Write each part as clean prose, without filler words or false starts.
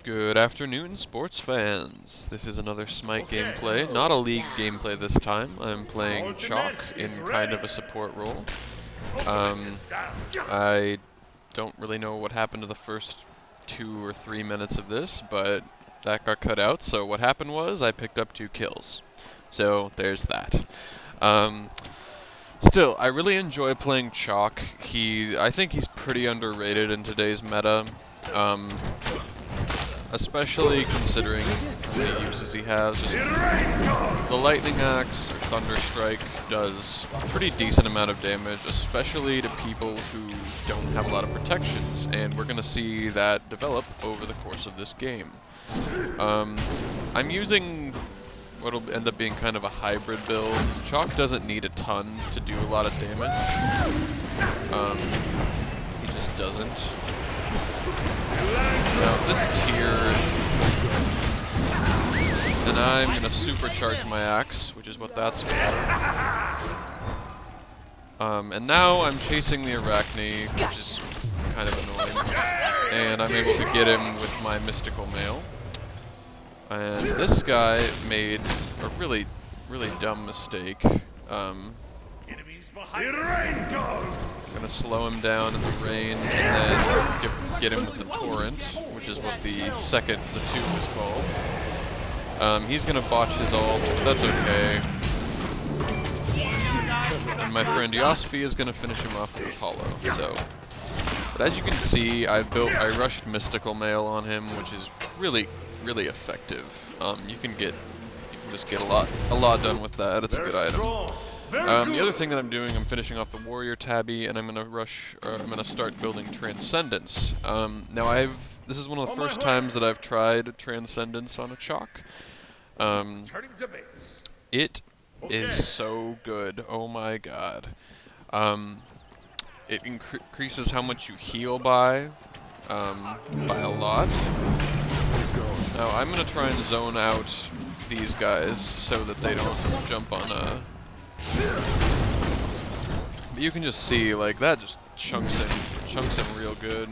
Good afternoon, sports fans. This is another Smite gameplay, not a League gameplay this time. I'm playing Chaac in kind of a support role. I don't really know what happened to the first 2 or 3 minutes of this, but that got cut out, so what happened was I picked up 2 kills. So there's that. Still, I really enjoy playing Chaac. I think he's pretty underrated in today's meta. Especially considering how many uses he has. Just the Lightning Axe or Thunder Strike does a pretty decent amount of damage, especially to people who don't have a lot of protections, and we're going to see that develop over the course of this game. I'm using what'll end up being kind of a hybrid build. Chaac doesn't need a ton to do a lot of damage. He just doesn't. Now this tier, and I'm going to supercharge my axe, which is what that's for. And now I'm chasing the Arachne, which is kind of annoying, and I'm able to get him with my mystical mail. And this guy made a really dumb mistake. I'm gonna slow him down in the rain and then get him with the torrent, which is what the two is called. He's gonna botch his ult, but that's okay. And my friend Joust is gonna finish him off with Apollo. But as you can see, I rushed mystical mail on him, which is really effective. You can just get a lot done with that. It's a good item. The other thing that I'm doing, I'm finishing off the warrior tabby, and I'm gonna start building transcendence. Now this is one of the first times that I've tried transcendence on a Chaac. It is so good. Oh my god. It increases how much you heal by a lot. Now I'm gonna try and zone out these guys so that they don't jump on a. But you can just see, like, that just chunks him real good.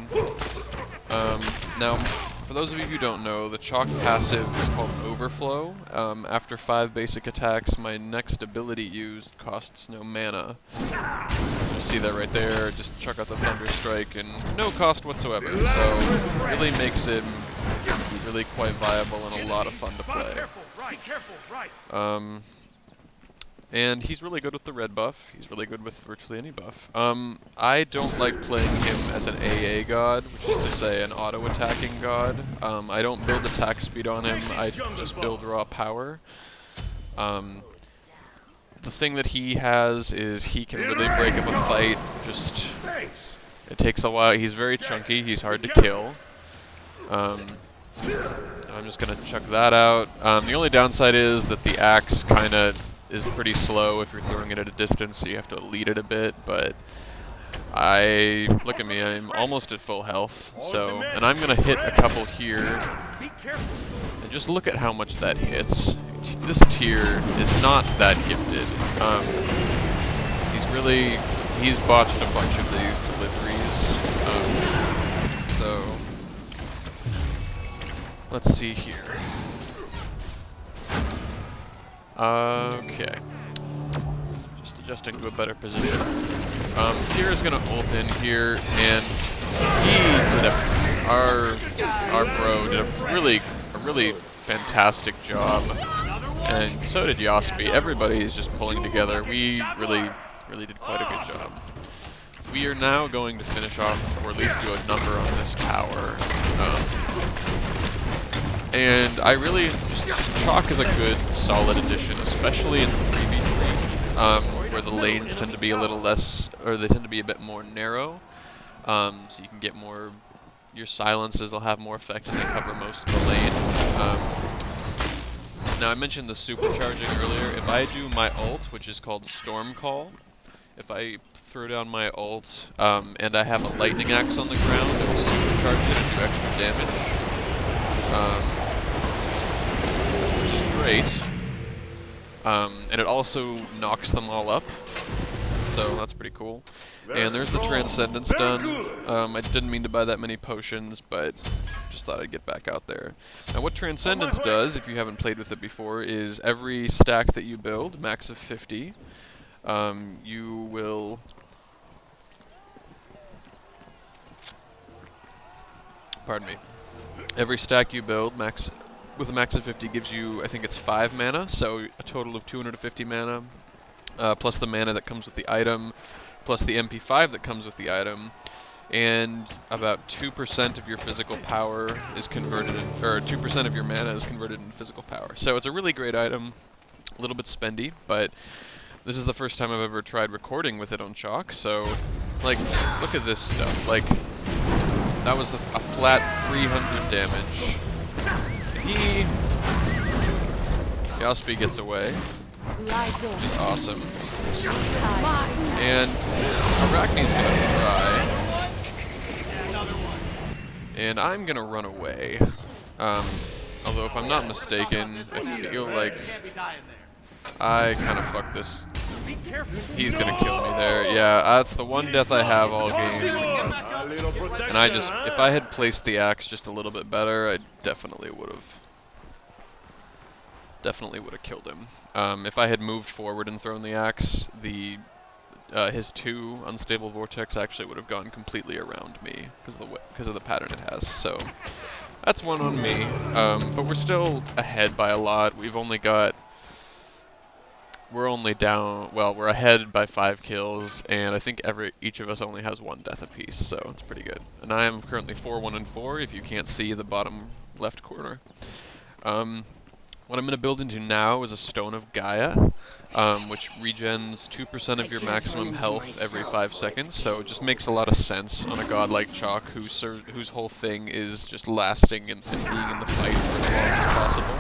Now, for those of you who don't know, the Chaac passive is called Overflow. After 5 basic attacks, my next ability used costs no mana. You see that right there, just chuck out the Thunder Strike and no cost whatsoever. So, it really makes him really quite viable and a lot of fun to play. And he's really good with the red buff. He's really good with virtually any buff. I don't like playing him as an AA god, which is to say an auto-attacking god. I don't build attack speed on him, I just build raw power. The thing that he has is he can really break up a fight. It takes a while. He's very chunky, he's hard to kill. And I'm just going to chuck that out. The only downside is that the axe kind of is pretty slow if you're throwing it at a distance, so you have to lead it a bit, but look at me, I'm almost at full health, and I'm gonna hit a couple here, and just look at how much that hits. This tier is not that gifted. He's botched a bunch of these deliveries, so let's see here. Okay. Just adjusting to a better position. Tyr is gonna ult in here, and our bro did a really fantastic job, and so did Yospi. Everybody is just pulling together. We really did quite a good job. We are now going to finish off, or at least do a number on this tower. And Chaac is a good, solid addition, especially in 3v3, where the lanes tend to be a little less, or they tend to be a bit more narrow, so you can get more, your silences will have more effect and they cover most of the lane. Now I mentioned the supercharging earlier. If I do my ult, which is called Storm Call, if I throw down my ult, and I have a lightning axe on the ground, it will supercharge it and do extra damage. Great. And it also knocks them all up. so that's pretty cool. And there's the Transcendence done. I didn't mean to buy that many potions, but just thought I'd get back out there. Now what Transcendence does, if you haven't played with it before, is every stack that you build, max of 50, you will... Pardon me. Every stack you build, with a max of 50, gives you, I think it's 5 mana, so a total of 250 mana, plus the mana that comes with the item, plus the MP5 that comes with the item, and about 2% of your physical power is converted, or 2% of your mana is converted into physical power. So it's a really great item, a little bit spendy, but this is the first time I've ever tried recording with it on Chaac, so, like, just look at this stuff, like, that was a flat 300 damage. Joust gets away, which is awesome. And Arachne's gonna try. And I'm gonna run away. Although if I'm not mistaken, I feel like I kind of fucked this. He's gonna kill me there. Yeah, that's the one death I have all game. And I just, if I had placed the axe just a little bit better, I definitely would have killed him. If I had moved forward and thrown the axe, his 2 unstable vortex actually would have gone completely around me because of the pattern it has. So that's one on me. But we're still ahead by a lot. We're only down, well, we're ahead by 5 kills, and I think each of us only has 1 death apiece, so it's pretty good. And I am currently 4-1-4, if you can't see the bottom left corner. What I'm going to build into now is a Stone of Gaia, which regens 2% of your maximum health every 5 seconds, so it just makes a lot of sense on a god like Chaac, whose whole thing is just lasting and being in the fight for as long as possible.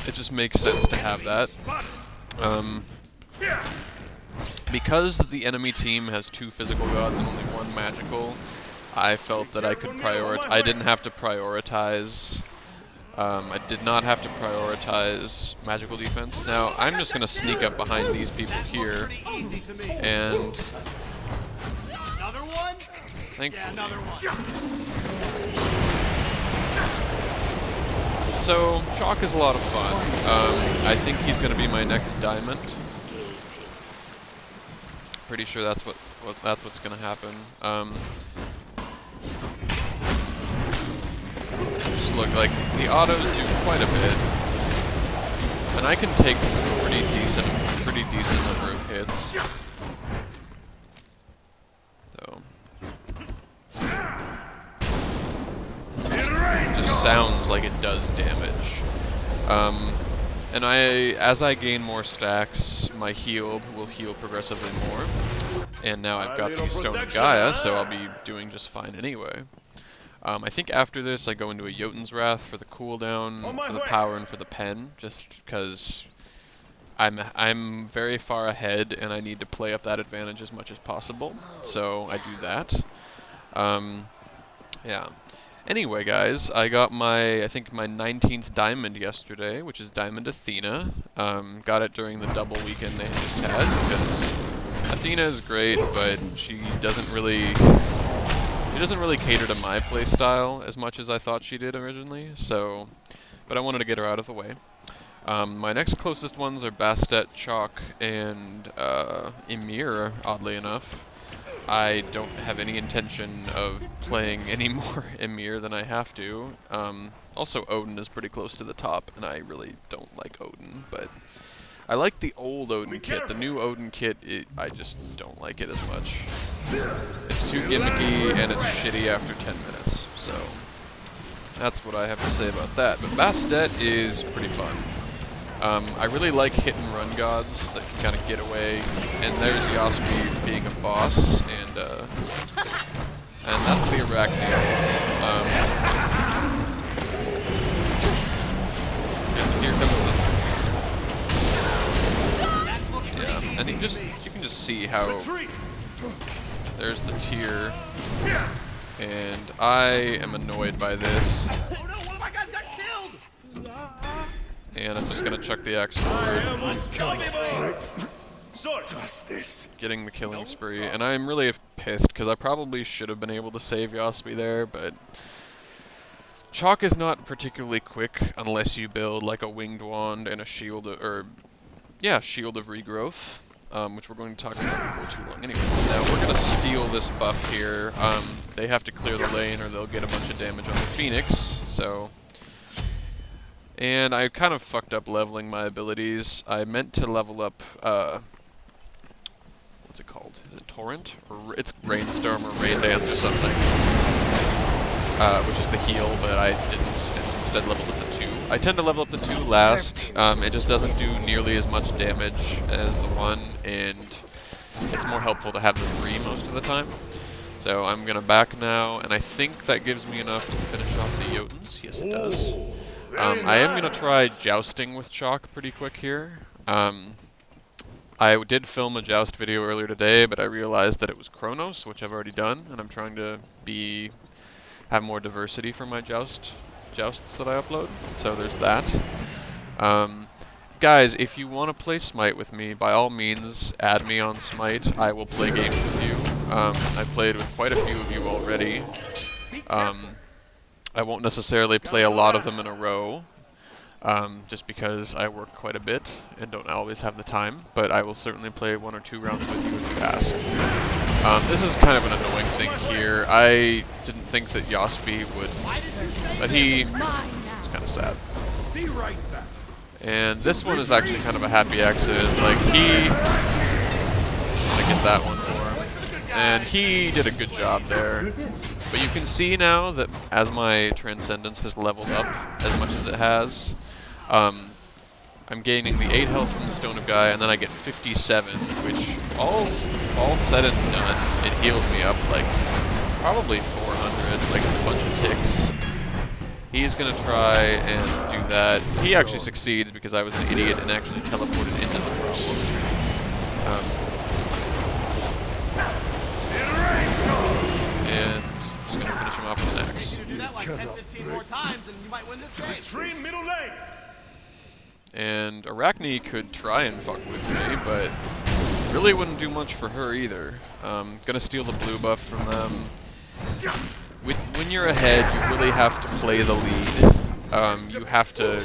It just makes sense to have that. Because the enemy team has 2 physical gods and only 1 magical, I felt that I could I didn't have to prioritize. I did not have to prioritize magical defense. Now, I'm just going to sneak up behind these people here, and thankfully. So, Chaac is a lot of fun. I think he's going to be my next diamond. Pretty sure that's what's going to happen. Just look, like, the autos do quite a bit. And I can take some pretty decent number of hits. So. It just sounds like it does damage. And as I gain more stacks, my heal will heal progressively more. And now I've got the Stone of Gaia, so I'll be doing just fine anyway. I think after this I go into a Jotun's Wrath for the cooldown, for the power, and for the pen, just because I'm very far ahead and I need to play up that advantage as much as possible. So I do that. Yeah. Anyway, guys, I got I think my 19th diamond yesterday, which is Diamond Athena. Got it during the double weekend they just had, because Athena is great, but she doesn't really cater to my playstyle as much as I thought she did originally, so, but I wanted to get her out of the way. My next closest ones are Bastet, Chaac, and Ymir, oddly enough. I don't have any intention of playing any more Ymir than I have to. Also, Odin is pretty close to the top, and I really don't like Odin, but I like the old Odin kit. The new Odin kit, I just don't like it as much. It's too gimmicky, and it's shitty after 10 minutes, so that's what I have to say about that. But Bastet is pretty fun. I really like hit-and-run gods that can kind of get away, and there's Yaspi being a boss, and that's the Arachne. And here comes the... Yeah, and you can just see how there's the tier, and I am annoyed by this. And I'm just gonna chuck the axe forward. getting the killing spree, and I'm really pissed because I probably should have been able to save Yospi there, but Chaac is not particularly quick unless you build like a winged wand and a shield shield of regrowth, which we're going to talk about before too long. Anyway, now we're going to steal this buff here. They have to clear the lane or they'll get a bunch of damage on the Phoenix, so... And I kind of fucked up leveling my abilities. I meant to level up, what's it called? Is it Torrent? Or it's Rainstorm or Rain Dance or something. Which is the heal, but I didn't, and instead leveled up the 2. I tend to level up the 2 last. It just doesn't do nearly as much damage as the 1, and it's more helpful to have the 3 most of the time. So I'm gonna back now, and I think that gives me enough to finish off the Jotuns. Yes, it does. I am going to try jousting with Chaac pretty quick here. I did film a joust video earlier today, but I realized that it was Chronos, which I've already done, and I'm trying to have more diversity for my jousts that I upload. So there's that. Guys, if you want to play Smite with me, by all means, add me on Smite. I will play games with you. I've played with quite a few of you already. I won't necessarily play a lot of them in a row, just because I work quite a bit and don't always have the time, but I will certainly play 1 or 2 rounds with you if you ask. This is kind of an annoying thing here. I didn't think that Yospi would, but it's kind of sad. And this one is actually kind of a happy accident. Like, just gonna get that one for him. And he did a good job there. But you can see now that as my Transcendence has leveled up as much as it has, I'm gaining the 8 health from the Stone of Gaia, and then I get 57, which all said and done, it heals me up like probably 400, like it's a bunch of ticks. He's gonna try and do that. He actually succeeds because I was an idiot and actually teleported into the problem. And just gonna finish him off with an axe. Do that like 10-15 more times and you might win this game. Extreme middle lane. And Arachne could try and fuck with me, but really wouldn't do much for her either. Gonna steal the blue buff from them. When you're ahead, you really have to play the lead. You have to...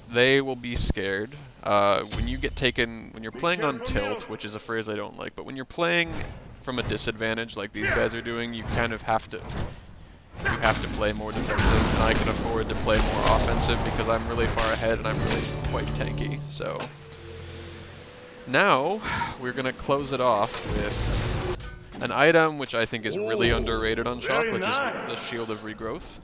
They will be scared. When you get taken... When you're playing on tilt, which is a phrase I don't like, but when you're playing from a disadvantage like these guys are doing, you kind of have to... You have to play more defensive, and I can afford to play more offensive because I'm really far ahead and I'm really quite tanky, so... Now, we're going to close it off with an item which I think is really underrated on Chaac, which is the Shield of Regrowth.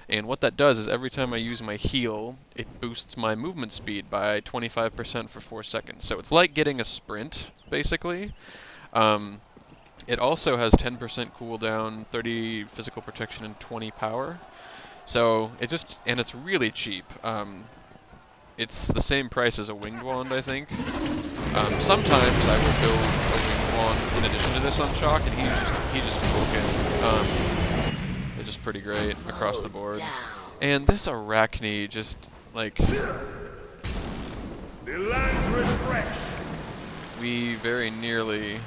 And what that does is every time I use my heal, it boosts my movement speed by 25% for 4 seconds. So it's like getting a sprint, basically. It also has 10% cooldown, 30 physical protection, and 20 power. So it just, and it's really cheap. It's the same price as a winged wand, I think. Sometimes I will build a winged wand in addition to this on Chaac, and he just broken. It's just pretty great across the board. And this Arachne just like we very nearly.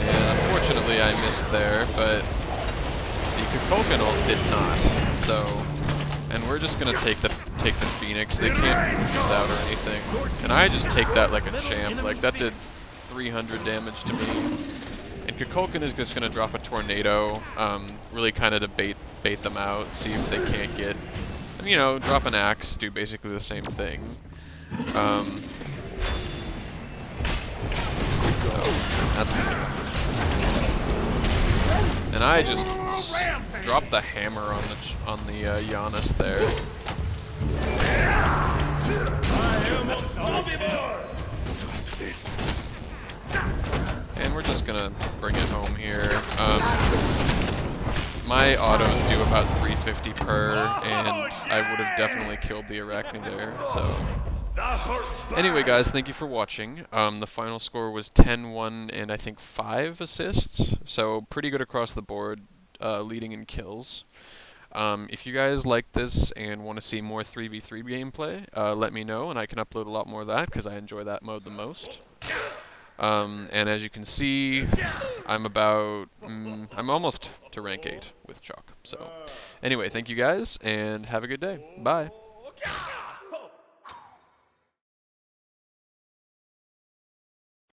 And unfortunately I missed there, but the Kukulkan ult did not. So, and we're just gonna take the Phoenix. They can't push us out or anything. And I just take that like a champ. Like that did 300 damage to me. And Kukulkan is just gonna drop a tornado, really kind of to bait them out, see if they can't get, and, you know, drop an axe, do basically the same thing. So that's good. And I just dropped the hammer on the Giannis there. And we're just gonna bring it home here. My autos do about 350 per, and I would have definitely killed the Arachne there, so... Anyway, guys, thank you for watching. The final score was 10-1 and I think 5 assists, so pretty good across the board, leading in kills. If you guys like this and want to see more 3v3 gameplay, let me know, and I can upload a lot more of that because I enjoy that mode the most. And as you can see, I'm almost to rank 8 with Chaac. So, anyway, thank you guys, and have a good day. Bye.